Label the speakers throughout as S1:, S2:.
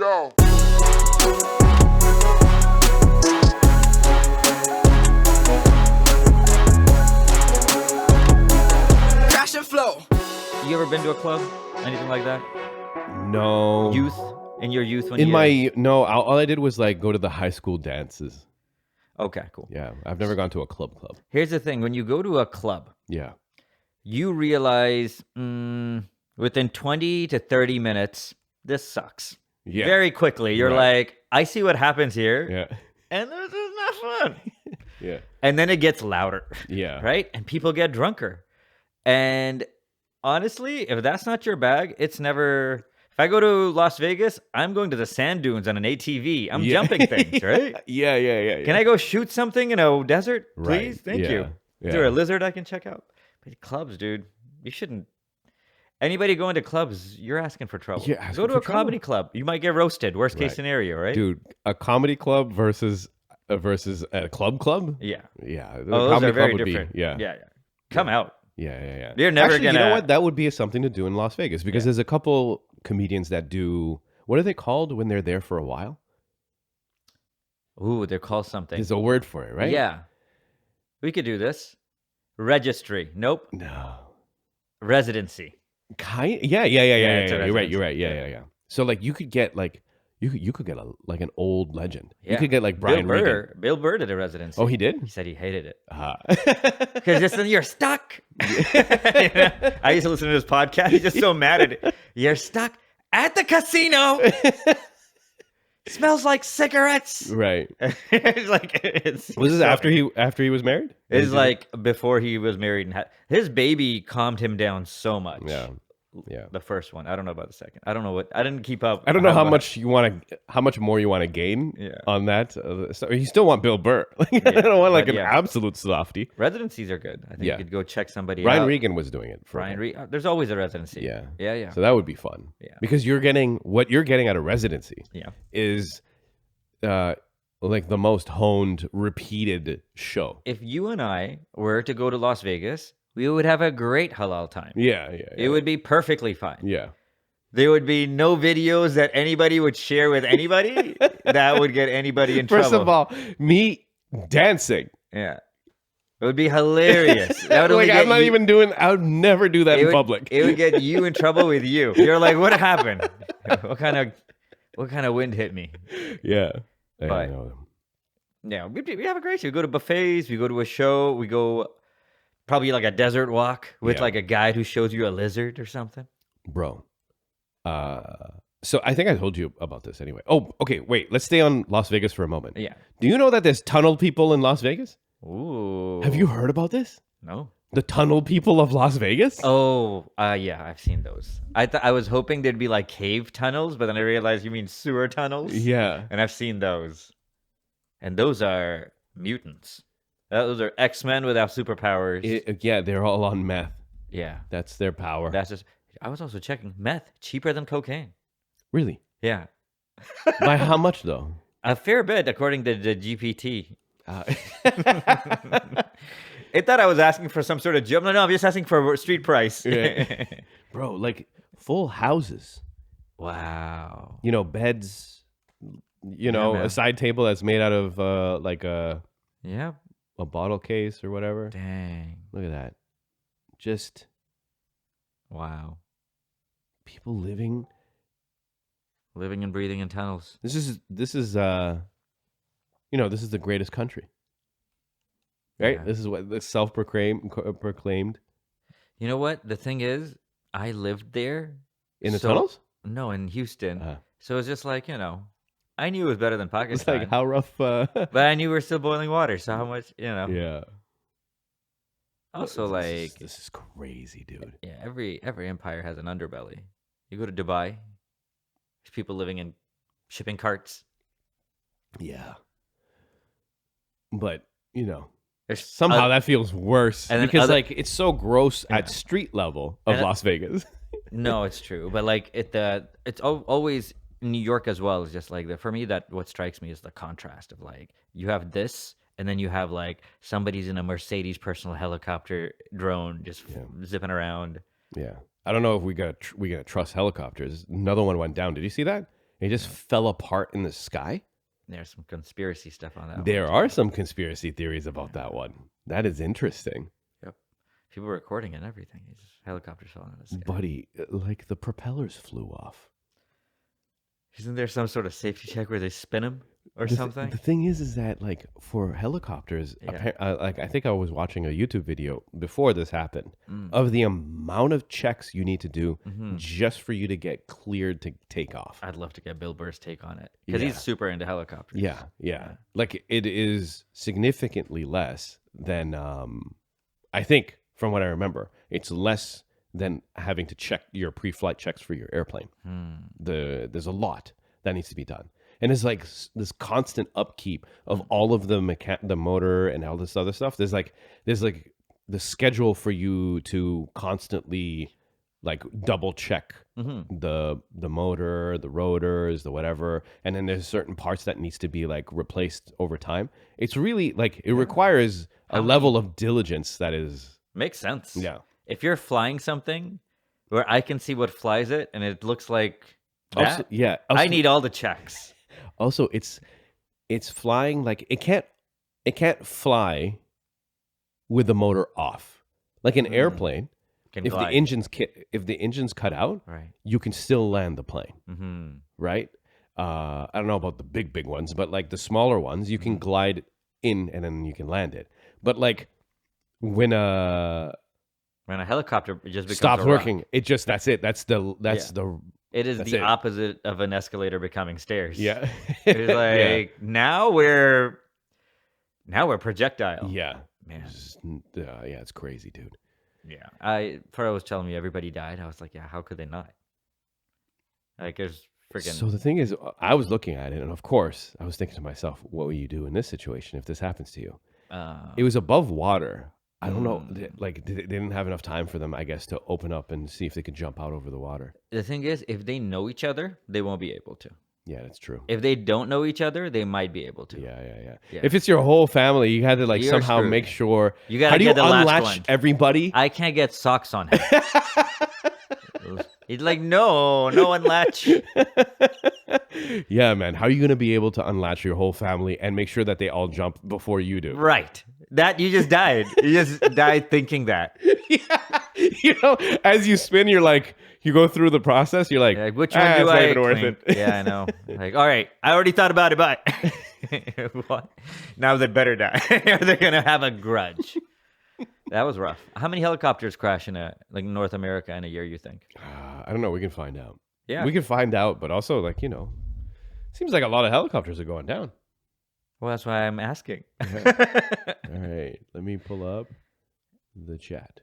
S1: go. Crash and flow.
S2: You ever been to a club? Anything like that?
S3: No.
S2: Youth? In your youth when
S3: In
S2: you...
S3: my no, all I did was like go to the high school dances.
S2: Okay, cool.
S3: Yeah, I've never gone to a club.
S2: Here's the thing. When you go to a club,
S3: Yeah.
S2: you realize within 20 to 30 minutes, this sucks.
S3: Yeah.
S2: Very quickly, you're like, I see what happens here,
S3: Yeah.
S2: and this is not fun.
S3: Yeah.
S2: And then it gets louder.
S3: Yeah.
S2: Right? And people get drunker. And honestly, if that's not your bag, it's never... If I go to Las Vegas, I'm going to the sand dunes on an ATV. I'm jumping things, right?
S3: Yeah.
S2: Can I go shoot something in a desert, please?
S3: Right.
S2: Thank
S3: Yeah.
S2: you.
S3: Yeah.
S2: Is there a lizard I can check out? But clubs, dude, you shouldn't. Anybody going to clubs, you're asking for trouble.
S3: Yeah,
S2: go to a comedy club. You might get roasted. Worst case
S3: Right.
S2: scenario, right?
S3: Dude, a comedy club versus a club?
S2: Yeah.
S3: Yeah. The
S2: Oh, those
S3: comedy
S2: are very
S3: club would
S2: different.
S3: be, yeah.
S2: Come out.
S3: Yeah.
S2: You're never
S3: Actually,
S2: gonna.
S3: you know what? That would be something to do in Las Vegas because there's a couple comedians that do. What are they called when they're there for a while?
S2: Ooh, they're called something.
S3: There's a word for it, right?
S2: Yeah. We could do this. Registry. Nope.
S3: No.
S2: Residency.
S3: Yeah.
S2: it's a
S3: You're right.
S2: residency.
S3: Yeah. So like you could get like you could get like an old legend.
S2: Yeah.
S3: You could get like Brian Regan.
S2: Bill Burr did a residency.
S3: Oh, he did?
S2: He said he hated it.
S3: Because
S2: Because just you're stuck. I used to listen to his podcast. He's just so mad at it. You're stuck at the casino. Smells like cigarettes.
S3: right.
S2: It's like
S3: Was this after he was married?
S2: It's like before he was married and his baby calmed him down so much.
S3: Yeah.
S2: The first one. I don't know about the second. I don't know what. I didn't keep up.
S3: I don't know how much more you want to gain on that. So you still want Bill Burr. I don't want like an absolute softie.
S2: Residencies are good. I think you could go check somebody
S3: Brian
S2: out.
S3: Regan was doing it.
S2: Brian Regan. There's always a residency.
S3: Yeah. So that would be fun.
S2: Yeah.
S3: Because what you're getting at a residency is like the most honed, repeated show.
S2: If you and I were to go to Las Vegas, we would have a great halal time.
S3: Yeah.
S2: It would be perfectly fine.
S3: Yeah.
S2: There would be no videos that anybody would share with anybody that would get anybody in trouble.
S3: First of all, me dancing.
S2: Yeah. It would be hilarious. That would
S3: Like I would never do that in public.
S2: It would get you in trouble with you. You're like, what happened? What kind of wind hit me?
S3: Yeah.
S2: But yeah, we have a great show. We go to buffets, we go to a show, we go probably like a desert walk with like a guide who shows you a lizard or something.
S3: Bro. So I think I told you about this anyway. Oh, okay. Wait, let's stay on Las Vegas for a moment.
S2: Yeah.
S3: Do you know that there's tunnel people in Las Vegas?
S2: Ooh.
S3: Have you heard about this?
S2: No.
S3: The tunnel people of Las Vegas?
S2: Oh, yeah, I've seen those. I was hoping there'd be like cave tunnels, but then I realized you mean sewer tunnels.
S3: Yeah.
S2: And I've seen those. And those are mutants. Those are X-Men without superpowers.
S3: Yeah, they're all on meth.
S2: Yeah.
S3: That's their power.
S2: I was also checking meth, cheaper than cocaine.
S3: Really?
S2: Yeah.
S3: By how much though?
S2: A fair bit, according to the GPT. It thought I was asking for some sort of job. No, I'm just asking for street price.
S3: Yeah. Bro, like full houses.
S2: Wow.
S3: You know, beds, a side table that's made out of like a bottle case or whatever.
S2: Dang.
S3: Look at that. Just
S2: wow.
S3: People living
S2: and breathing in tunnels.
S3: This is this is the greatest country. Right?
S2: Yeah.
S3: This is what the proclaimed.
S2: You know what? The thing is, I lived there.
S3: In the tunnels?
S2: No, in Houston. So it's just like, I knew it was better than Pakistan.
S3: It's like how rough
S2: but I knew we were still boiling water, so how much,
S3: Yeah.
S2: Also,
S3: this is crazy, dude.
S2: Yeah, every empire has an underbelly. You go to Dubai, there's people living in shipping carts.
S3: Yeah. But, somehow that feels worse because it's so gross at street level of Las Vegas.
S2: No, it's true. But it's always New York as well. Is just for me, that what strikes me is the contrast of you have this, and then you have somebody's in a Mercedes personal helicopter drone just zipping around.
S3: Yeah, I don't know if we gotta trust helicopters. Another one went down. Did you see that? It just fell apart in the sky.
S2: There's some conspiracy stuff on that.
S3: There are some conspiracy theories about that one. That is interesting.
S2: Yep. People recording and everything. Helicopters falling out of the sky.
S3: Buddy, like the propellers flew off.
S2: Isn't there some sort of safety check where they spin them or something?
S3: The thing is that like for helicopters, like I think I was watching a YouTube video before this happened of the amount of checks you need to do just for you to get cleared to take off.
S2: I'd love to get Bill Burr's take on it because he's super into helicopters.
S3: Yeah. Like it is significantly less than I think from what I remember, it's less than having to check your pre-flight checks for your airplane. There's a lot that needs to be done. And it's like this constant upkeep of all of the motor and all this other stuff. There's like the schedule for you to constantly like double check the motor, the rotors, the whatever, and then there's certain parts that needs to be like replaced over time. It's really like it requires a level of diligence that is
S2: makes sense.
S3: Yeah.
S2: If you're flying something where I can see what flies it and it looks like that,
S3: also,
S2: I need all the checks.
S3: Also, it's flying like it can't fly with the motor off. Like an airplane, if the engine's cut out,
S2: right,
S3: you can still land the plane. Right? I don't know about the big ones, but like the smaller ones, you can glide in and then you can land it. But like when a
S2: helicopter just becomes
S3: stops working, it just that's it. That's the
S2: it is the opposite of an escalator becoming stairs.
S3: Yeah.
S2: It's like now we're projectile.
S3: Yeah.
S2: Man.
S3: It's crazy, dude.
S2: Yeah. Faro was telling me everybody died. I was like, yeah, how could they not? Like there's freaking.
S3: So the thing is, I was looking at it, and of course, I was thinking to myself, what would you do in this situation if this happens to you? It was above water. I don't know. Like, they didn't have enough time for them, I guess, to open up and see if they could jump out over the water.
S2: The thing is, if they know each other, they won't be able to.
S3: Yeah, that's true.
S2: If they don't know each other, they might be able to.
S3: Yeah. If it's your whole family, you had to like somehow
S2: screwed.
S3: make sure.
S2: You gotta
S3: how do you
S2: get the latch
S3: unlatch
S2: one.
S3: everybody?
S2: I can't get socks on him. He's like, no unlatch.
S3: Yeah, man. How are you going to be able to unlatch your whole family and make sure that they all jump before you do?
S2: Right. That you just died. You just died thinking that.
S3: Yeah. You know, as you spin, you're like, you go through the process. You're like,
S2: which one do
S3: it's
S2: I
S3: not even worth
S2: clean?
S3: it.
S2: Yeah, I know. Like, all right, I already thought about it, but what? Now they better die. They're gonna have a grudge. That was rough. How many helicopters crash in North America in a year? You think?
S3: I don't know. We can find out.
S2: Yeah,
S3: we can find out. But also, like seems like a lot of helicopters are going down.
S2: Well, that's why I'm asking.
S3: All right, let me pull up the chat.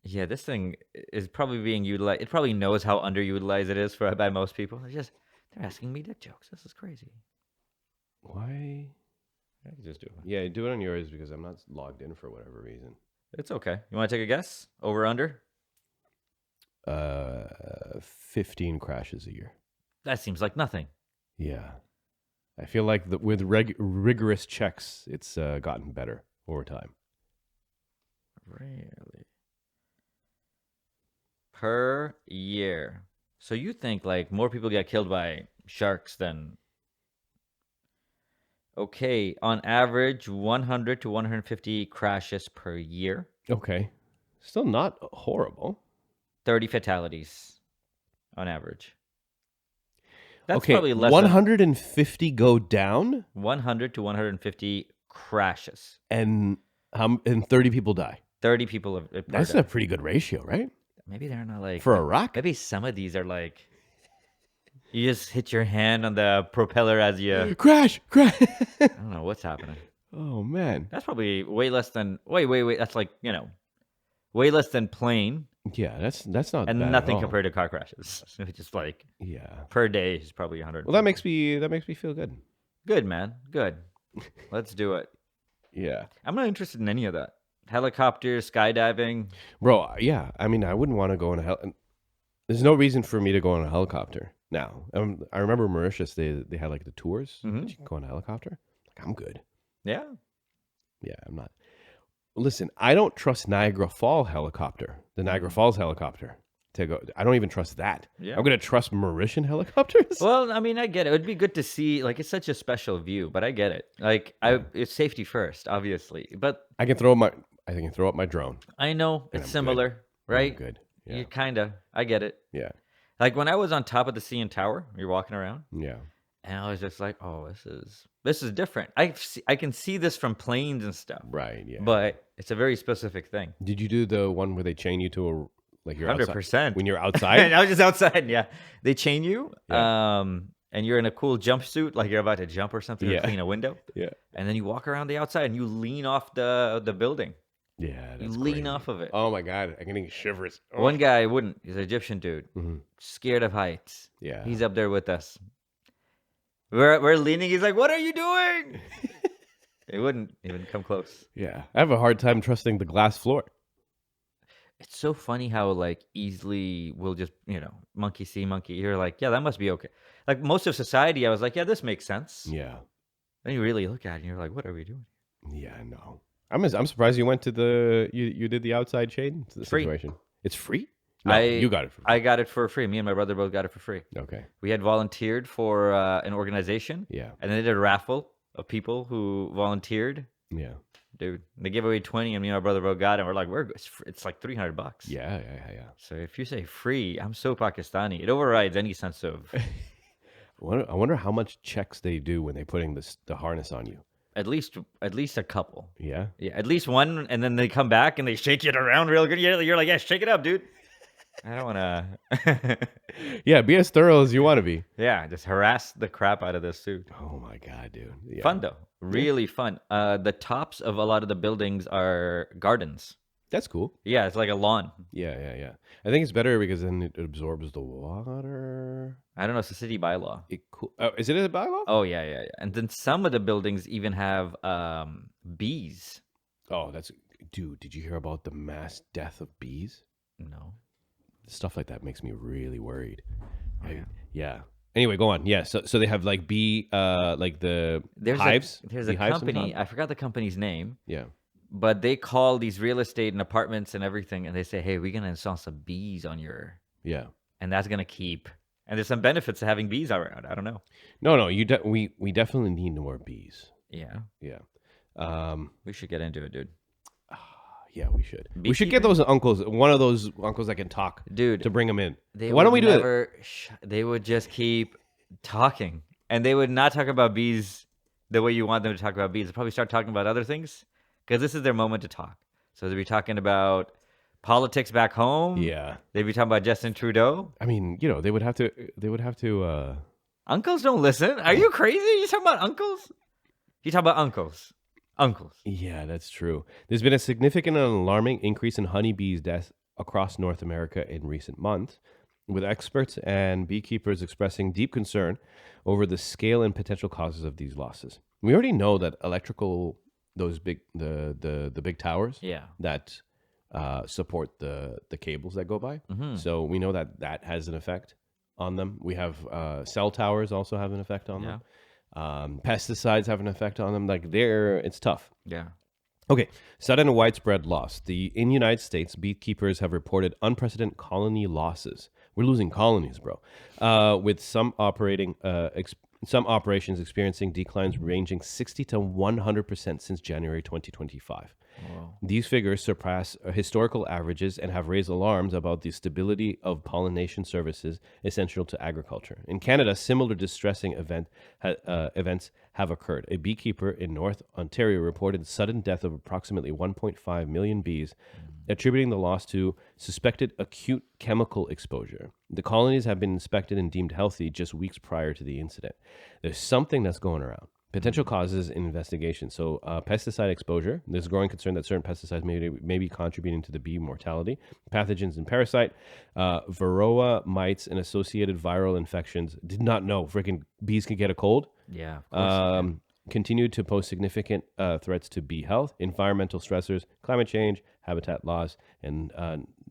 S2: Yeah, this thing is probably being utilized. It probably knows how underutilized it is by most people. They're asking me dick jokes. This is crazy.
S3: Why?
S2: I can just do it.
S3: Yeah, do it on yours because I'm not logged in for whatever reason.
S2: It's okay. You want to take a guess? Over, under?
S3: 15 crashes a year.
S2: That seems like nothing.
S3: Yeah. I feel like with rigorous checks, it's gotten better over time.
S2: Really? Per year. So you think like more people get killed by sharks than... Okay, on average, 100 to 150 crashes per year.
S3: Okay. Still not horrible.
S2: 30 fatalities on average. That's
S3: okay,
S2: probably less
S3: 150 go down?
S2: 100 to 150 crashes.
S3: And 30 people die.
S2: 30 people.
S3: That's a pretty good ratio, right?
S2: Maybe they're not like...
S3: For a rock?
S2: Maybe some of these are like... You just hit your hand on the propeller as you...
S3: Crash!
S2: I don't know what's happening.
S3: Oh, man.
S2: That's probably way less than... Wait. That's like, way less than plane.
S3: Yeah, that's not
S2: and
S3: bad
S2: nothing
S3: at all.
S2: compared to car crashes. Just like...
S3: Yeah.
S2: Per day is probably 100.
S3: Well, that makes me feel good.
S2: Good, man. Good. Let's do it.
S3: Yeah.
S2: I'm not interested in any of that. Helicopters, skydiving.
S3: Bro, yeah. I mean, I wouldn't want to go on a There's no reason for me to go on a helicopter now. I remember Mauritius, they had like the tours.
S2: Mm-hmm.
S3: You can go on a helicopter. Like, I'm good.
S2: Yeah.
S3: Yeah, I'm not. Listen, I don't trust Niagara Falls helicopter. The Niagara Falls helicopter. to go. I don't even trust that.
S2: Yeah.
S3: I'm gonna trust Mauritian helicopters.
S2: Well, I mean, I get it. It'd be good to see. Like, it's such a special view, but I get it. Like, it's safety first, obviously. But
S3: I can throw up my drone.
S2: I know
S3: And
S2: it's
S3: I'm
S2: similar,
S3: I'm
S2: right?
S3: good. Yeah.
S2: You kind of. I get it.
S3: Yeah.
S2: Like when I was on top of the CN Tower, you're walking around,
S3: Yeah.
S2: and I was just like, "Oh, this is different." I can see this from planes and stuff,
S3: Right. Yeah.
S2: but it's a very specific thing.
S3: Did you do the one where they chain you to a like you're outside
S2: 100%.
S3: when you're
S2: And
S3: outside?
S2: I was just outside. Yeah, they chain you,
S3: Yeah.
S2: and you're in a cool jumpsuit, like you're about to jump or something, or
S3: Yeah.
S2: clean a window,
S3: Yeah.
S2: and then you walk around the outside and you lean off the building.
S3: Yeah.
S2: You
S3: That's
S2: lean
S3: crazy.
S2: off of it.
S3: Oh my god, I'm getting shivers. Oh.
S2: One guy wouldn't. He's an Egyptian dude,
S3: Mhm.
S2: scared of heights.
S3: Yeah.
S2: He's up there with us. We're leaning. He's like, "What are you doing?" He wouldn't even come close.
S3: Yeah. I have a hard time trusting the glass floor.
S2: It's so funny how like easily we'll just monkey see monkey. You're like, yeah, that must be okay. Like most of society, I was like, yeah, this makes sense.
S3: Yeah.
S2: Then you really look at it and you're like, what are we doing?
S3: Yeah. No. I'm surprised you went to you did the outside chain
S2: Free.
S3: situation. It's free. No, you got it for free.
S2: I got it for free. Me and my brother both got it for free.
S3: Okay.
S2: We had volunteered for an organization,
S3: Yeah.
S2: and then they did a raffle of people who volunteered.
S3: Yeah.
S2: Dude, they gave away 20, and me and my brother both got it. And we're like, it's like $300.
S3: Yeah. Yeah. Yeah.
S2: So if you say free, I'm so Pakistani. It overrides any sense of
S3: I wonder how much checks they do when they putting the harness on you.
S2: at least a couple.
S3: Yeah.
S2: Yeah, at least one, and then they come back and they shake it around real good. You're like, yeah, shake it up, dude. I don't want to.
S3: Yeah. Be as thorough as you want to be.
S2: Yeah, just harass the crap out of this suit.
S3: Oh my god, dude. Yeah.
S2: Fun though, really fun. The tops of a lot of the buildings are gardens.
S3: That's cool.
S2: Yeah, it's like a lawn.
S3: Yeah. Yeah. Yeah. I think it's better because then it absorbs the water.
S2: I don't know. It's a city bylaw.
S3: Is it a bylaw?
S2: Oh yeah. And then some of the buildings even have bees.
S3: Oh, dude. Did you hear about the mass death of bees?
S2: No.
S3: Stuff like that makes me really worried.
S2: Yeah.
S3: Yeah. Anyway, go on. Yeah. So they have like bee, like the hives.
S2: There's
S3: Bee
S2: a
S3: hives
S2: company.
S3: sometimes?
S2: I forgot the company's name.
S3: Yeah.
S2: But they call these real estate and apartments and everything, and they say, "Hey, we're gonna install some bees on your,"
S3: Yeah.
S2: and that's gonna keep. And there's some benefits to having bees around. I don't know.
S3: No. We definitely need more bees.
S2: Yeah,
S3: Yeah.
S2: we should get into it, dude.
S3: Yeah, we should. We should get those uncles. One of those uncles that can talk,
S2: Dude,
S3: to bring them in.
S2: they
S3: Why don't
S2: would
S3: we do it?
S2: never They would just keep talking, and they would not talk about bees the way you want them to talk about bees. They'll probably start talking about other things because this is their moment to talk. So they'll be talking about politics back home.
S3: Yeah.
S2: They'd be talking about Justin Trudeau.
S3: I mean, they would have to.
S2: Uncles don't listen. Are you crazy? You talking about uncles? You talk about uncles. Uncles.
S3: Yeah, that's true. There's been a significant and alarming increase in honeybees deaths across North America in recent months, with experts and beekeepers expressing deep concern over the scale and potential causes of these losses. We already know that those big the big towers,
S2: Yeah.
S3: that support the cables that go by.
S2: Mhm.
S3: So we know that has an effect on them. We have cell towers also have an effect on them. Pesticides have an effect on them. Like it's tough.
S2: Yeah.
S3: Okay, sudden and widespread loss. In the United States, beekeepers have reported unprecedented colony losses. We're losing colonies, bro. With some operations experiencing declines ranging 60 to 100% since January 2025.
S2: Wow.
S3: These figures surpass historical averages and have raised alarms about the stability of pollination services essential to agriculture. In Canada, similar distressing events have occurred. A beekeeper in North Ontario reported the sudden death of approximately 1.5 million bees, attributing the loss to suspected acute chemical exposure. The colonies have been inspected and deemed healthy just weeks prior to the incident. There's something that's going around. Potential causes in investigation. So pesticide exposure. There's a growing concern that certain pesticides may be contributing to the bee mortality. Pathogens and parasite. Varroa mites and associated viral infections. Did not know freaking bees can get a cold.
S2: Yeah. Of course.
S3: Continue to pose significant threats to bee health. Environmental stressors, climate change, habitat loss, and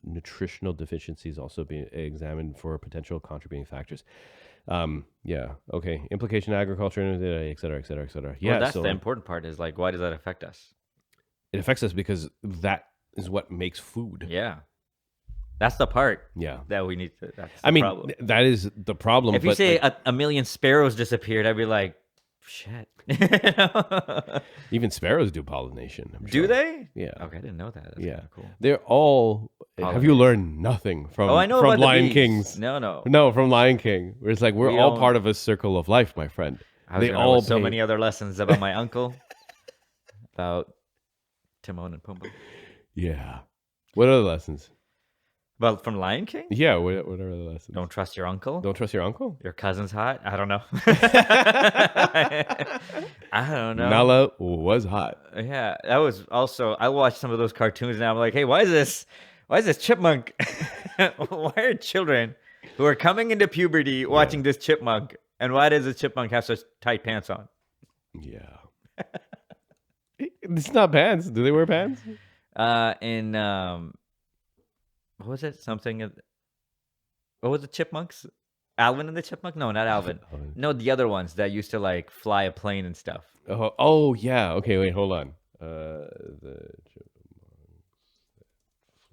S3: nutritional deficiencies also being examined for potential contributing factors. Yeah. Okay. Implication agriculture, et cetera, et cetera, et cetera. Yeah.
S2: Well, that's
S3: so
S2: the important part is like, why does that affect us?
S3: it affects us because that is what makes food.
S2: Yeah. That's the part
S3: Yeah.
S2: that we need to. That's the
S3: I mean,
S2: problem.
S3: that is the problem.
S2: If you
S3: but,
S2: say
S3: like,
S2: a million sparrows disappeared, I'd be like, shit.
S3: even sparrows do pollination. I'm
S2: Do
S3: sure.
S2: they?
S3: Yeah.
S2: Okay, I didn't know that. That's
S3: Yeah.
S2: kinda cool.
S3: They're all. Have you learned nothing from
S2: Oh, I know
S3: from
S2: about
S3: Lion
S2: the bees.
S3: Kings?
S2: No.
S3: No, from Lion King. Where it's like we're
S2: We
S3: all
S2: don't-
S3: part of a circle of life, my friend.
S2: I was
S3: They
S2: gonna
S3: all
S2: learn so
S3: pay-
S2: many other lessons about my uncle, about Timon and Pumbaa.
S3: Yeah. What are the lessons?
S2: Well, from Lion King?
S3: Yeah. What are the lessons?
S2: Don't trust your uncle.
S3: Don't trust your uncle.
S2: Your cousin's hot. I don't know. I don't know.
S3: Nala was hot.
S2: Yeah, that was also. I watched some of those cartoons and I'm like, hey, why is this chipmunk? Why are children who are coming into puberty watching this chipmunk? And why does the chipmunk have such tight pants on?
S3: Yeah. It's not pants. Do they wear pants?
S2: In what was it? Something. What was the chipmunks? Alvin and the Chipmunk? No, not Alvin. No, the other ones that used to like fly a plane and stuff.
S3: Oh yeah. Okay, wait, hold on. The chipmunks that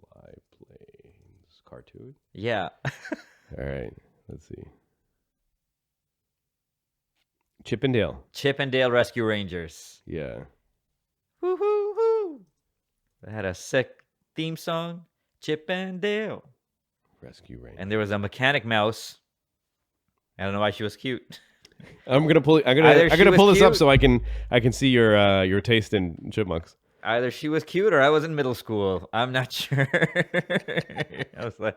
S3: fly planes cartoon.
S2: Yeah.
S3: All right, let's see. Chip and Dale.
S2: Chip and Dale Rescue Rangers.
S3: Yeah.
S2: Woo hoo hoo. They had a sick theme song. Chip and Dale.
S3: Rescue Ranger.
S2: And there was a mechanic mouse. I don't know why she was cute.
S3: I'm gonna pull this up so I can see your taste in chipmunks.
S2: Either she was cute or I was in middle school. I'm not sure. I was like,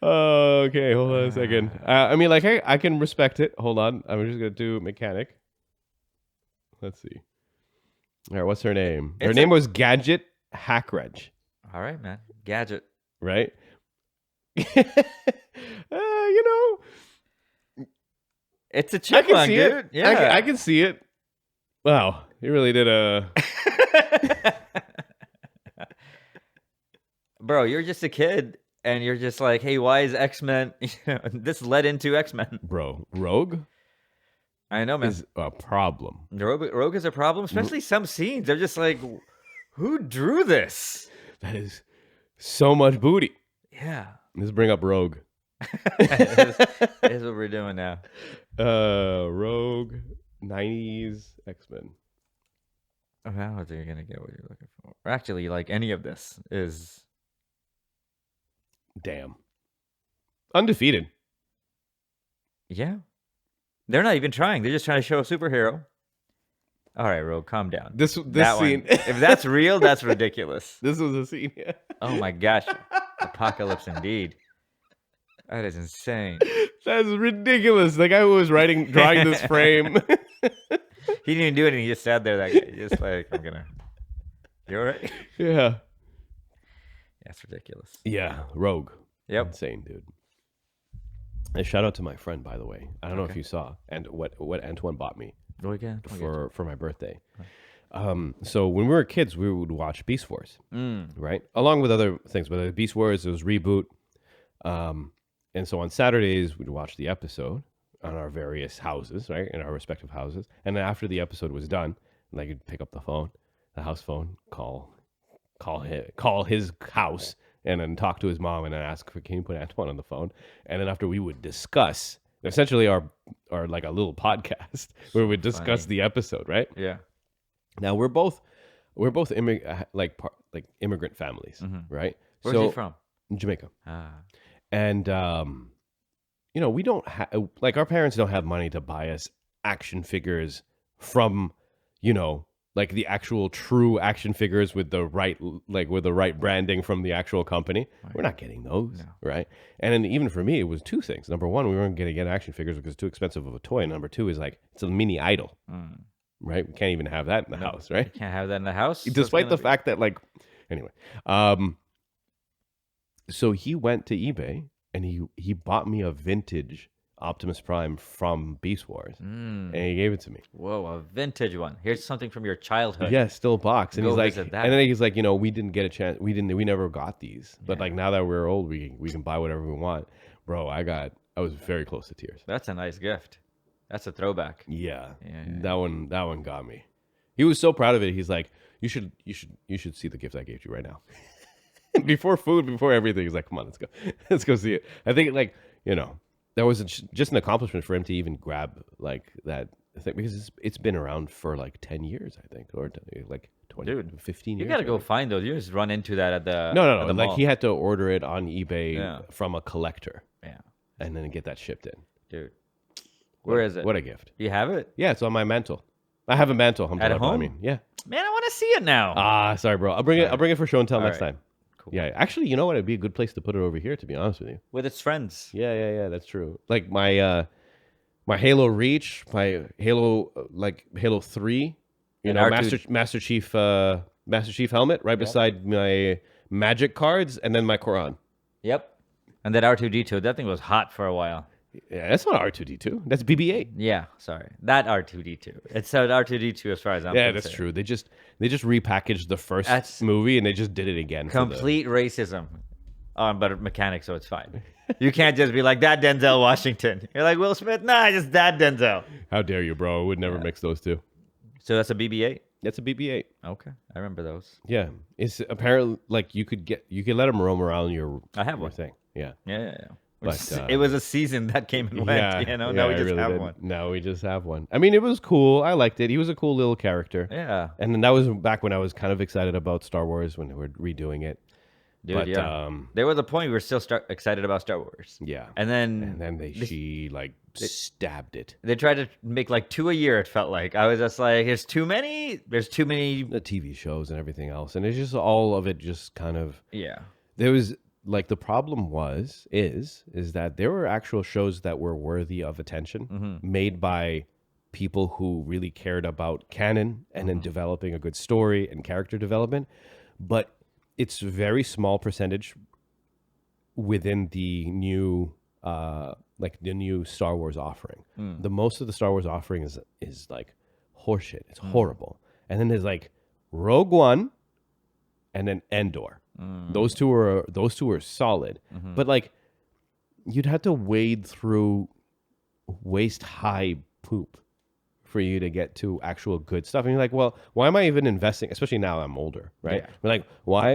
S3: Okay, hold on a second. I mean, like, hey, I can respect it. Hold on, I'm just gonna do mechanic. Let's see. All right, what's her name? Her name was Gadget Hackredge.
S2: all right, man. Gadget.
S3: Right? You know,
S2: It's a
S3: I
S2: chipmunk,
S3: can see
S2: dude.
S3: it.
S2: Yeah.
S3: I can see it. Wow, you really did a.
S2: Bro, you're just a kid and you're just like, hey, why is X-Men? This led into X-Men.
S3: Bro, Rogue
S2: I know, man.
S3: is a problem.
S2: Rogue is a problem, especially some scenes. They're just like, who drew this?
S3: That is so much booty.
S2: Yeah.
S3: Let's bring up Rogue.
S2: This is what we're doing now.
S3: Rogue, 90s X-Men.
S2: I don't think you're going to get what you're looking for. Or actually, like any of this is...
S3: Damn. Undefeated.
S2: Yeah. They're not even trying. They're just trying to show a superhero. All right, Rogue, calm down.
S3: This
S2: That
S3: scene.
S2: one. If that's real, that's ridiculous.
S3: This was a scene. Yeah.
S2: Oh my gosh. Apocalypse indeed. That is insane.
S3: That's ridiculous. The guy who was drawing this frame.
S2: He didn't even do anything. He just sat there. That guy, just like, I'm gonna. You all right?
S3: Yeah.
S2: That's ridiculous.
S3: Yeah. Rogue.
S2: Yep.
S3: Insane, dude. And shout out to my friend, by the way. I don't know if
S2: Okay.
S3: you saw and what Antoine bought me
S2: Go again.
S3: for my birthday. So when we were kids, we would watch Beast Wars, right? Along with other things, but Beast Wars, it was Reboot. And so on Saturdays, we'd watch the episode on our various houses, right? In our respective houses. And then after the episode was done, like you'd pick up the phone, the house phone, call his house, and then talk to his mom and then ask for, can you put Antoine on the phone? And then after we would discuss essentially our like a little podcast where we would discuss the episode, right?
S2: Yeah.
S3: Now we're both immigrant families, right?
S2: Where's he from?
S3: Jamaica.
S2: Ah.
S3: And you know, we don't have like our parents don't have money to buy us action figures from, you know, like the actual true action figures with the right branding from the actual company. We're not getting those, right? And then even for me, it was two things. Number one, we weren't going to get action figures because it's too expensive of a toy. And number two is like it's a mini idol, right? We can't even have that in the house, right?
S2: Can't have that in the house.
S3: Despite the fact that like, anyway, so he went to eBay and he bought me a vintage Optimus Prime from Beast Wars, and he gave it to me.
S2: Whoa, a vintage one. Here's something from your childhood.
S3: Yeah, still box. And
S2: Go
S3: he's like,
S2: visit that.
S3: and then he's like, you know, we didn't get a chance. We never got these. But like now that we're old, we can buy whatever we want. Bro, I was very close to tears.
S2: That's a nice gift. That's a throwback.
S3: Yeah,
S2: Yeah.
S3: that one got me. He was so proud of it. He's like, you should see the gift I gave you right now. before food, before everything. He's like, come on, let's go, let's go see it. I think like that was just an accomplishment for him to even grab like that thing because it's been around for like 10 years, I think, or like 20,
S2: Dude,
S3: 15
S2: You
S3: years.
S2: gotta go
S3: maybe.
S2: find those. You just run into that at the
S3: No,
S2: at the
S3: like
S2: mall.
S3: he had to order it on eBay
S2: Yeah.
S3: from a collector
S2: Yeah,
S3: and then get that shipped in.
S2: dude. Where is it?
S3: What a gift.
S2: You have it
S3: Yeah, it's on my mantle. I have a mantle.
S2: at home.
S3: I mean, yeah.
S2: Man, I want to see it now.
S3: Sorry, bro. I'll bring it. I'll bring it for show and tell
S2: All
S3: next
S2: right.
S3: time.
S2: Cool.
S3: Yeah, actually, you know what? It'd be a good place to put it over here. To be honest with you.
S2: With its friends.
S3: Yeah. That's true. Like my my Halo Reach, my Halo Halo 3,
S2: And R2.
S3: Master Chief helmet right beside my Magic cards and then my Quran.
S2: Yep. And that R2D2, that thing was hot for a while.
S3: Yeah, that's not R2D2. That's BB-8.
S2: Yeah, sorry. That R2D2. It said R2D2 as far as I'm
S3: Yeah,
S2: concerned.
S3: that's true. They just repackaged the first
S2: That's
S3: movie and they just did it again. for the-
S2: Complete racism on but mechanics, so it's fine. You can't just be like that Denzel Washington. You're like Will Smith. Nah, just that Denzel.
S3: How dare you, bro? I would never mix those two.
S2: So that's a BB-8.
S3: That's a BB-8.
S2: Okay, I remember those.
S3: Yeah, it's apparently like you could let them roam around your.
S2: I have
S3: your
S2: one.
S3: thing. Yeah,
S2: Yeah.
S3: But,
S2: It was a season that came and went. Now we
S3: I
S2: just
S3: really
S2: have
S3: did.
S2: one.
S3: Now we just have one. I mean, it was cool. I liked it. He was a cool little character.
S2: Yeah,
S3: And then that was back when I was kind of excited about Star Wars when they were redoing it.
S2: dude.
S3: But,
S2: yeah, there was a point we were still excited about Star Wars.
S3: Yeah.
S2: And then
S3: She stabbed it.
S2: they tried to make like 2 a year. It felt like I was just like, there's too many. There's too many.
S3: The TV shows and everything else, and it's just all of it just kind of.
S2: Yeah.
S3: There was like the problem is that there were actual shows that were worthy of attention made by people who really cared about canon and then developing a good story and character development, but it's very small percentage within the new the new Star Wars offering. The most of the Star Wars offering is like horseshit. It's horrible. And then there's like Rogue One and then Endor. Those two are solid. But like you'd have to wade through waist high poop for you to get to actual good stuff. And you're like, well, why am I even investing? Especially now I'm older, right?
S2: Yeah.
S3: We're like, why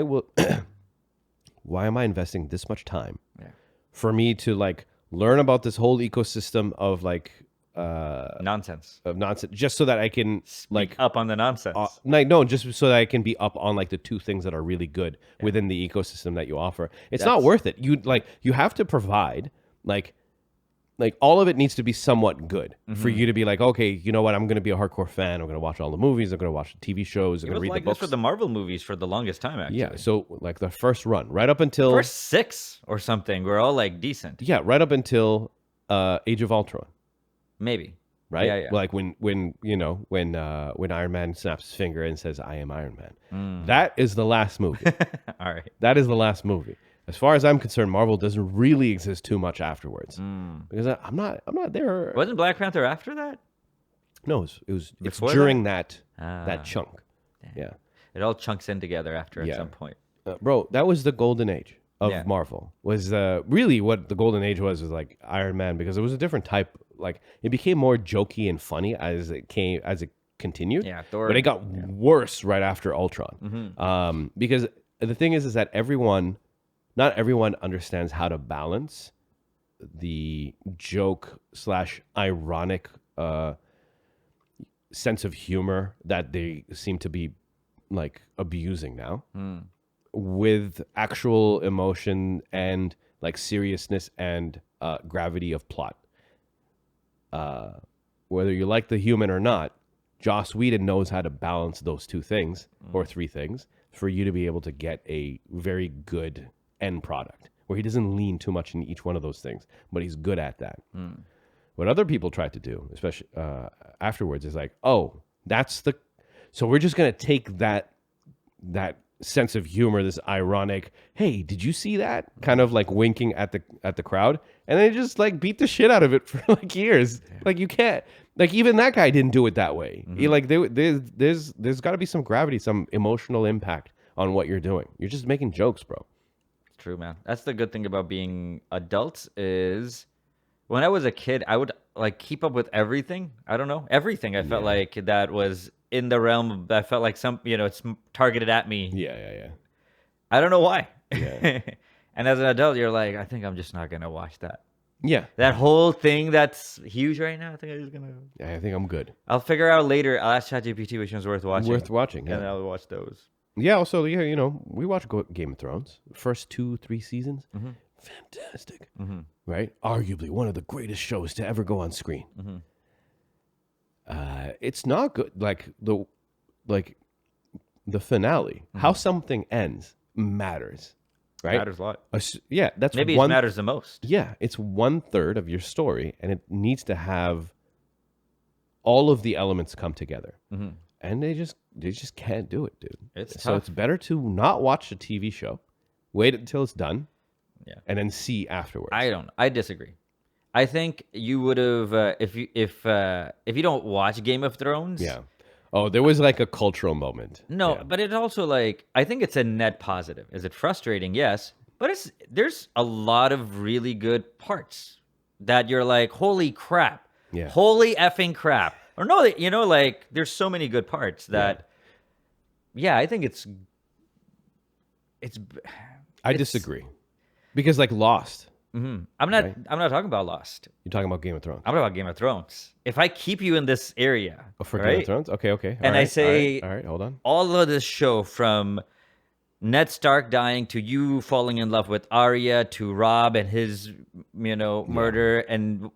S3: am I investing this much time
S2: Yeah.
S3: for me to like learn about this whole ecosystem of like
S2: Nonsense.
S3: just so that I can like
S2: Up on the nonsense.
S3: just so that I can be up on like the two things that are really good within the ecosystem that you offer. It's not worth it. You have to provide like all of it needs to be somewhat good for you to be like, okay, you know what? I'm going to be a hardcore fan. I'm going to watch all the movies. I'm going to watch the TV shows. I'm
S2: It
S3: going to
S2: was
S3: read
S2: like
S3: the
S2: this
S3: books.
S2: for the Marvel movies for the longest time, actually.
S3: Yeah. So like the first run, right up until
S2: First 6 or something, we're all like decent.
S3: right up until Age of Ultron.
S2: Maybe.
S3: Right?
S2: Yeah.
S3: Like when Iron Man snaps his finger and says, "I am Iron Man." That is the last movie.
S2: All right.
S3: That is the last movie. As far as I'm concerned, Marvel doesn't really exist too much afterwards because I'm not there.
S2: Wasn't Black Panther after that?
S3: No, it's
S2: Before
S3: during that
S2: Ah.
S3: chunk. Yeah,
S2: It all chunks in together after at
S3: Yeah.
S2: some point.
S3: bro, that was the golden age of
S2: Yeah.
S3: Marvel. Was really what the golden age was like Iron Man because it was a different type. Like it became more jokey and funny as it continued.
S2: Yeah, Thor.
S3: But it got worse right after Ultron. Because the thing is that not everyone understands how to balance the joke / ironic sense of humor that they seem to be like abusing now with actual emotion and like seriousness and gravity of plot. Whether you like the human or not, Joss Whedon knows how to balance those two things or three things for you to be able to get a very good end product where he doesn't lean too much in each one of those things, but he's good at that. What other people try to do, especially afterwards, is like, oh, so we're just going to take that sense of humor, this ironic, hey, did you see that? Kind of like winking at the crowd. And they just like beat the shit out of it for like years. Yeah. Like you can't, like even that guy didn't do it that way. He like, there's gotta be some gravity, some emotional impact on what you're doing. You're just making jokes, bro.
S2: True, man. That's the good thing about being adults is when I was a kid, I would like keep up with everything. I don't know. Everything I felt like that was in the realm of, I felt like some, it's targeted at me.
S3: Yeah.
S2: I don't know why.
S3: Yeah.
S2: And as an adult, you're like, I think I'm just not gonna watch that.
S3: Yeah.
S2: That whole thing that's huge right now. I think I'm just gonna.
S3: I think I'm good.
S2: I'll figure out later. I'll ask ChatGPT which one's worth watching.
S3: Worth watching.
S2: And
S3: Yeah.
S2: I'll watch those.
S3: Yeah. Also, yeah, we watch Game of Thrones. First 2-3 seasons.
S2: Mm-hmm.
S3: Fantastic.
S2: Mm-hmm.
S3: Right? Arguably one of the greatest shows to ever go on screen.
S2: Mm-hmm.
S3: It's not good. Like the finale, how something ends matters, right?
S2: Matters a lot.
S3: Yeah, that's
S2: Maybe
S3: one.
S2: it matters the most.
S3: Yeah, it's 1/3 of your story, and it needs to have all of the elements come together.
S2: Mm-hmm.
S3: And they just can't do it, dude.
S2: It's
S3: so
S2: tough.
S3: it's better to not watch a TV show, wait until it's done,
S2: Yeah.
S3: and then see afterwards.
S2: I disagree. I think you would have if you don't watch Game of Thrones.
S3: Yeah. Oh, there was like a cultural moment.
S2: No,
S3: Yeah.
S2: but it also like I think it's a net positive. Is it frustrating? Yes, but there's a lot of really good parts that you're like, holy crap,
S3: Yeah.
S2: holy effing crap. Or no, like there's so many good parts that. Yeah, I think it's.
S3: I disagree, because like Lost,
S2: I'm not.
S3: Right.
S2: I'm not talking about Lost.
S3: you're talking about Game of Thrones.
S2: I'm talking about Game of Thrones. If I keep you in this area,
S3: Oh, for Game
S2: right?
S3: of Thrones? Okay.
S2: And I say-
S3: all right, hold on.
S2: all of this show from Ned Stark dying to you falling in love with Arya to Rob and his murder and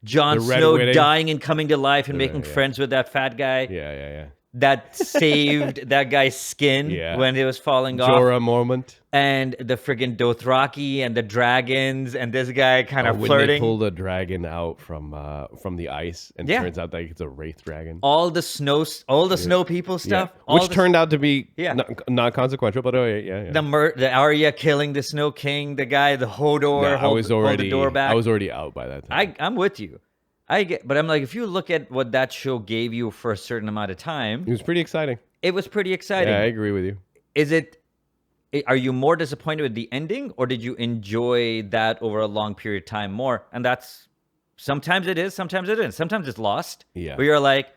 S2: Jon
S3: The Red
S2: Snow
S3: Wedding.
S2: dying and coming to life and making
S3: yeah.
S2: friends with that fat guy
S3: Yeah.
S2: that saved that guy's skin
S3: Yeah.
S2: when it was falling off,
S3: Jorah moment.
S2: and the friggin' Dothraki and the dragons and this guy kind of
S3: When they
S2: flirting.
S3: pull the dragon out from the ice, and it
S2: Yeah.
S3: turns out like it's a wraith dragon,
S2: all the snow people stuff, all
S3: which
S2: the-
S3: turned out to be
S2: Yeah.
S3: not consequential, but yeah.
S2: the Arya killing the Snow King, the guy, the Hodor,
S3: No,
S2: hold the door back.
S3: I was already out by that time.
S2: I'm with you. But I'm like, if you look at what that show gave you for a certain amount of time,
S3: It was pretty exciting.
S2: it was pretty exciting.
S3: Yeah, I agree with you.
S2: Are you more disappointed with the ending, or did you enjoy that over a long period of time more? And that's sometimes it is, sometimes it isn't. Sometimes it's lost.
S3: Yeah.
S2: Where you're like,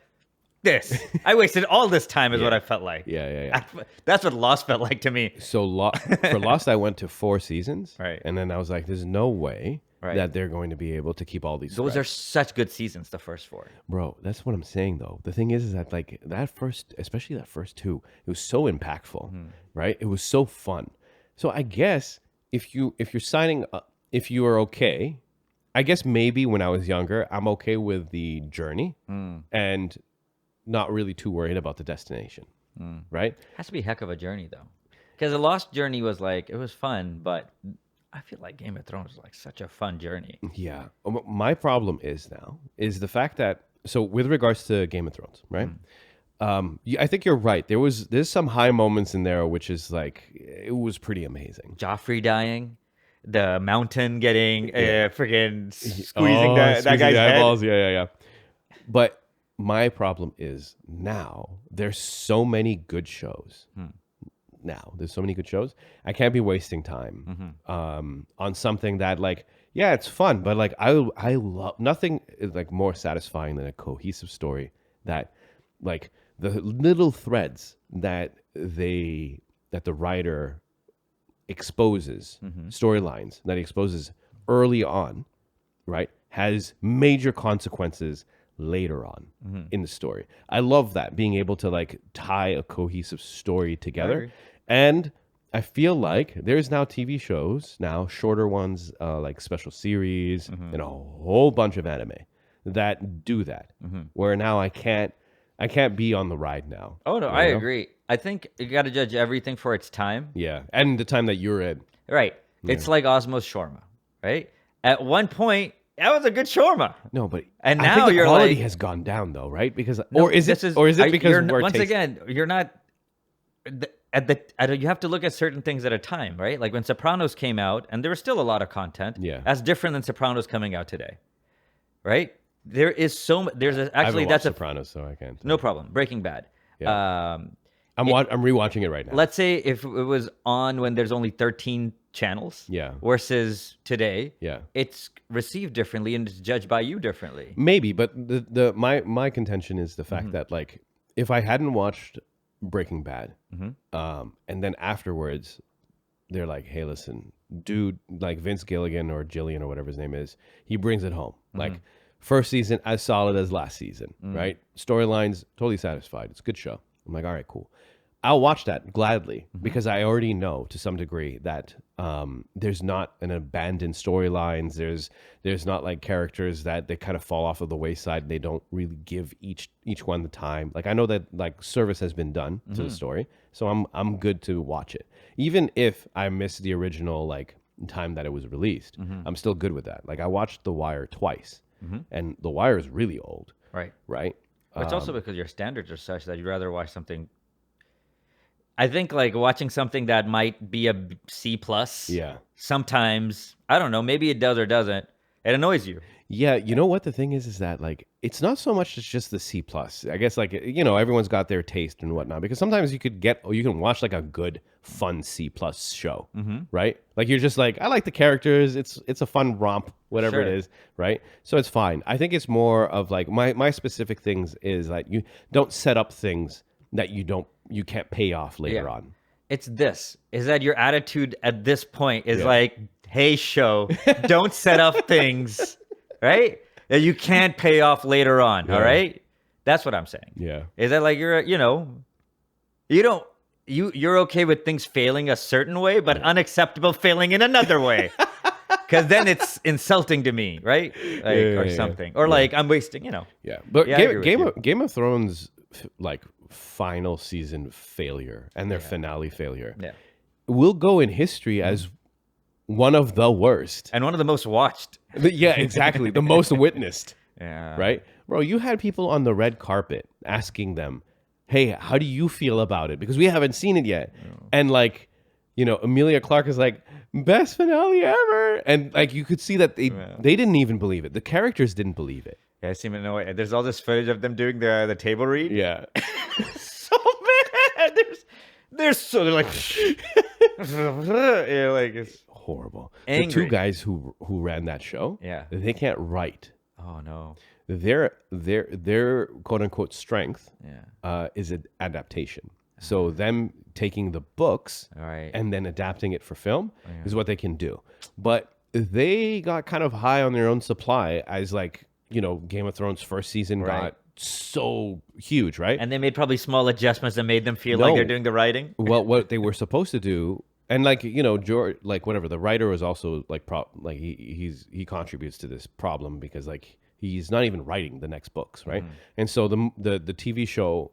S2: I wasted all this time is what I felt like.
S3: Yeah.
S2: That's what Lost felt like to me.
S3: So for Lost, I went to 4 seasons,
S2: Right.
S3: And then I was like, "There's no way
S2: Right.
S3: that they're going to be able to keep all these."
S2: Those are
S3: threads.
S2: such good seasons, the first 4.
S3: Bro, that's what I'm saying though. The thing is that like especially that first 2, it was so impactful, right? It was so fun. So I guess if you're signing up, if you are okay, I guess maybe when I was younger, I'm okay with the journey and not really too worried about the destination, right?
S2: Has to be a heck of a journey though, because the Lost journey was like it was fun, but I feel like Game of Thrones is like such a fun journey.
S3: Yeah. My problem is the fact that, so with regards to Game of Thrones, right? I think you're right. There's some high moments in there, which is like, it was pretty amazing.
S2: Joffrey dying, the mountain getting freaking squeezing that guy's
S3: the
S2: head.
S3: eyeballs. Yeah. But my problem is now there's so many good shows. There's so many good shows. I can't be wasting time on something that like, yeah, it's fun, but like I love, nothing is like more satisfying than a cohesive story that like the little threads that the writer exposes, storylines that he exposes early on, right, has major consequences later on in the story. I love that, being able to like tie a cohesive story together.
S2: agree.
S3: And I feel like there's now TV shows, now shorter ones, like special series and a whole bunch of anime that do that. Where now I can't be on the ride now.
S2: Oh no,
S3: you
S2: I
S3: know?
S2: agree. I think you got to judge everything for its time.
S3: Yeah, and the time that you're in.
S2: Right. It's like Osmo's shawarma, right? At one point, that was a good shawarma.
S3: No, but
S2: And
S3: I
S2: now
S3: think the
S2: you're
S3: quality
S2: like-
S3: has gone down though, right? Because
S2: No,
S3: or is it because
S2: you're,
S3: we're
S2: once
S3: taste-
S2: again, you're not you have to look at certain things at a time, right? Like when Sopranos came out, and there was still a lot of content.
S3: Yeah.
S2: That's different than Sopranos coming out today, right? There is there's
S3: I
S2: actually
S3: haven't
S2: that's
S3: watched Sopranos, so I can't.
S2: no problem. Breaking Bad.
S3: Yeah. I'm rewatching it right now.
S2: Let's say if it was on when there's only 13 channels,
S3: Yeah.
S2: versus today,
S3: Yeah.
S2: it's received differently and it's judged by you differently.
S3: Maybe, but my contention is the fact that like if I hadn't watched Breaking Bad, and then afterwards they're like, hey, listen, dude, like Vince Gilligan or Jillian or whatever his name is, he brings it home. Like first season as solid as last season, right? Storylines totally satisfied. It's a good show. I'm like, all right, cool. I'll watch that gladly because I already know to some degree that there's not an abandoned storylines. There's not like characters that they kind of fall off of the wayside. They don't really give each one the time. Like I know that like service has been done to the story, so I'm good to watch it. Even if I missed the original like time that it was released, I'm still good with that. Like I watched The Wire twice, and The Wire is really old,
S2: Right.
S3: right?
S2: But it's also because your standards are such that you'd rather watch something. I think like watching something that might be a C plus.
S3: Yeah.
S2: Sometimes I don't know. Maybe it does or doesn't. It annoys you.
S3: Yeah, you know what the thing is that like it's not so much as just the C plus. I guess like everyone's got their taste and whatnot because sometimes you can watch like a good fun C plus show, right? Like you're just like I like the characters. It's a fun romp, whatever it
S2: Sure.
S3: is, right? So it's fine. I think it's more of like my specific things is like you don't set up things that you can't pay off later
S2: Yeah.
S3: on.
S2: It's this. Is that your attitude at this point is like, hey, show, don't set up things, right? That you can't pay off later on. All right. That's what I'm saying.
S3: Yeah.
S2: Is that like you're okay with things failing a certain way, but unacceptable failing in another way. Because then it's insulting to me, right? Like, or something. Or like I'm wasting,
S3: Yeah. But
S2: Yeah, I agree with
S3: Game of Thrones like final season failure and their finale failure
S2: Yeah.
S3: will go in history as one of the worst.
S2: And one of the most watched.
S3: Yeah, exactly. The most witnessed,
S2: Yeah.
S3: right? Bro, you had people on the red carpet asking them, hey, how do you feel about it? Because we haven't seen it yet. And like, Emilia Clarke is like, best finale ever. And like, you could see that they didn't even believe it. The characters didn't believe it.
S2: Yeah, I seem to know it. There's all this footage of them doing the table read.
S3: Yeah.
S2: So bad. They're like, yeah, like it's
S3: Horrible.
S2: Angry.
S3: The two guys who ran that show,
S2: Yeah.
S3: they can't write.
S2: oh no,
S3: Their quote unquote strength
S2: yeah,
S3: is an adaptation. So them taking the books
S2: all right,
S3: and then adapting it for film is what they can do. But they got kind of high on their own supply as like, Game of Thrones first season
S2: Right.
S3: got so huge, right?
S2: and they made probably small adjustments that made them feel like
S3: No.
S2: they're doing the writing.
S3: Well, what they were supposed to do, and like George, like whatever, the writer was also like he contributes to this problem because like he's not even writing the next books, right? And so the TV show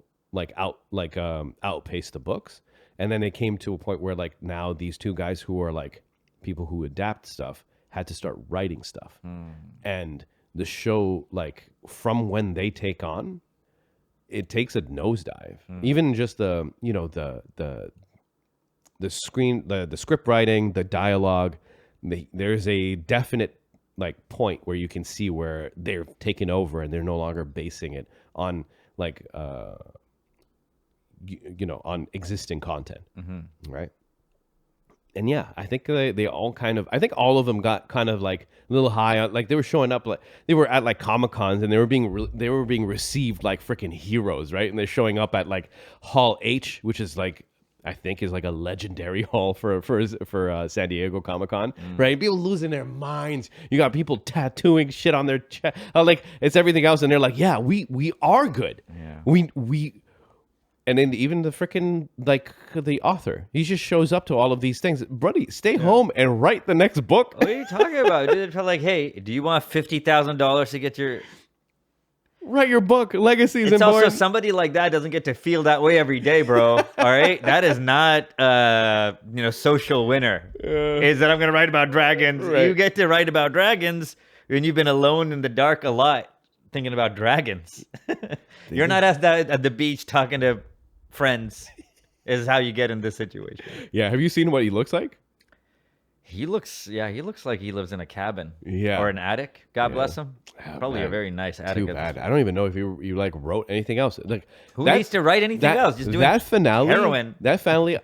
S3: outpaced the books, and then it came to a point where like now these two guys who are like people who adapt stuff had to start writing stuff, and the show like from when they take on, it takes a nosedive. Even just the screen, the script writing, the dialogue, there's a definite like point where you can see where they're taking over and they're no longer basing it on like on existing content, right? And yeah, I think they all kind of, I think all of them got kind of like a little high on, like they were showing up, like they were at like Comic-Cons and they were being received like freaking heroes, right? And they're showing up at like Hall H, which is like, I think is like a legendary hall for San Diego Comic-Con, right? People losing their minds. You got people tattooing shit on their chest, like it's everything else, and they're like, yeah, we are good.
S2: Yeah.
S3: We and then even the freaking like the author, he just shows up to all of these things. Buddy, stay home and write the next book.
S2: What are you talking about? Dude, it felt like, hey, do you want $50,000 to get your?
S3: Write your book. Legacy is
S2: It's also
S3: important.
S2: somebody like that doesn't get to feel that way every day, bro. All right, that is not social winner. Is that I'm gonna write about dragons?
S3: Right.
S2: You get to write about dragons when you've been alone in the dark a lot, thinking about dragons. You're not at the beach talking to friends. Is how you get in this situation.
S3: Yeah, have you seen what he looks like?
S2: He looks like he lives in a cabin.
S3: Yeah.
S2: Or an attic. God bless him.
S3: Yeah,
S2: Probably
S3: man.
S2: a very nice attic.
S3: Too bad. I don't even know if you like wrote anything else. Like
S2: Who needs to write anything else? Just doing
S3: that finale.
S2: heroin.
S3: That finale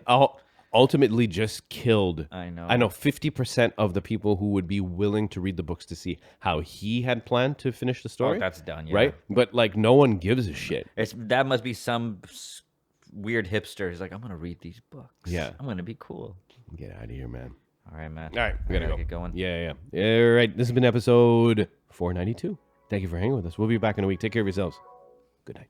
S3: ultimately just killed.
S2: I know.
S3: 50% of the people who would be willing to read the books to see how he had planned to finish the story.
S2: Oh, that's done, yeah.
S3: Right? But like no one gives a shit.
S2: That must be some weird hipster. He's like, I'm gonna read these books.
S3: Yeah.
S2: I'm gonna be cool.
S3: Get out of here, man.
S2: All right, man.
S3: All right, we
S2: I
S3: gotta go.
S2: get going.
S3: Yeah. All right, this has been episode 492. Thank you for hanging with us. We'll be back in a week. Take care of yourselves. Good night.